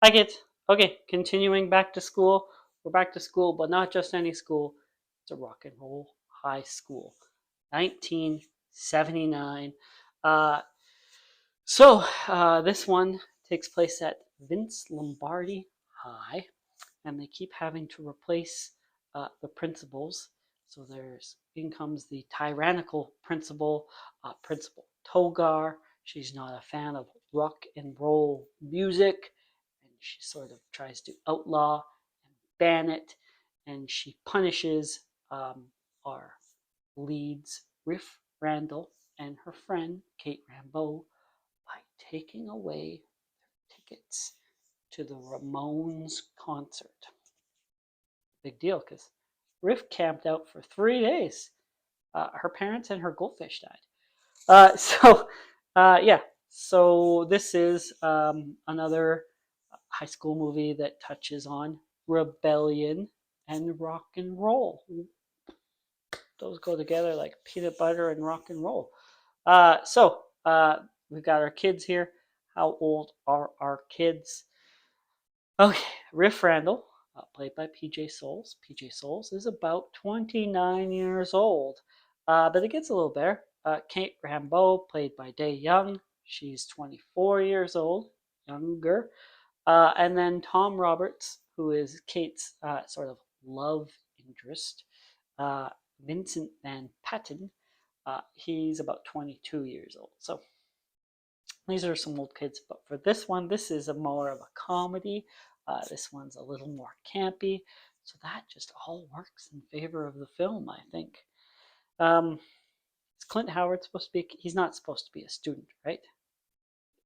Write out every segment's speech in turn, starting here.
I get okay. Continuing back to school. We're back to school, but not just any school. It's a rock and roll high school. 1979. Uh, this one takes place at Vince Lombardi High, and they keep having to replace the principals. So there's in comes the tyrannical principal, Principal Togar. She's not a fan of rock and roll music, and she sort of tries to outlaw and ban it, and she punishes our leads, Riff Randall and her friend Kate Rambeau, by taking away tickets to the Ramones concert. Big deal because Riff camped out for 3 days. Her parents and her goldfish died. Yeah. So this is another high school movie that touches on rebellion and rock and roll. Those go together like peanut butter and rock and roll. Uh, so uh, we've got our kids here. How old are our kids? Okay, Riff Randall, played by PJ Souls. PJ Souls is about 29 years old, but it gets a little better. Kate Rambeau, played by Day Young. She's 24 years old, younger. And then Tom Roberts, who is Kate's sort of love interest. Uh, Vincent Van Patten, he's about 22 years old. So these are some old kids, but for this one, this is a more of a comedy. This one's a little more campy, so that just all works in favor of the film, I think. Um, is Clint Howard supposed to be? He's not supposed to be a student, right?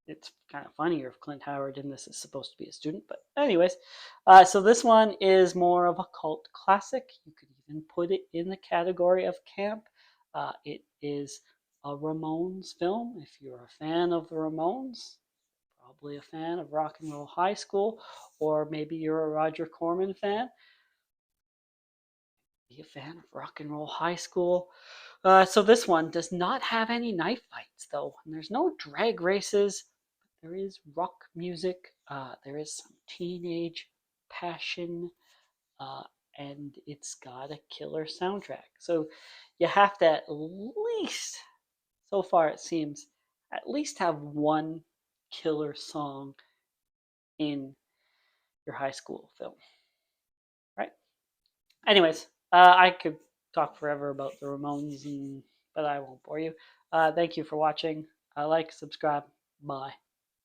It's kind of funnier if Clint Howard in this is supposed to be a student, but anyways, so this one is more of a cult classic. You could even put it in the category of camp. It is a Ramones film. If you're a fan of the Ramones, probably a fan of Rock and Roll High School, or maybe you're a Roger Corman fan. Be a fan of Rock and Roll High School. So this one does not have any knife fights though, and there's no drag races. There is rock music. There is some teenage passion, uh, and it's got a killer soundtrack. So you have to at least, so far it seems, at least have one killer song in your high school film, right? Anyways, I could talk forever about the Ramones, but I won't bore you. Thank you for watching. Like, subscribe. Bye.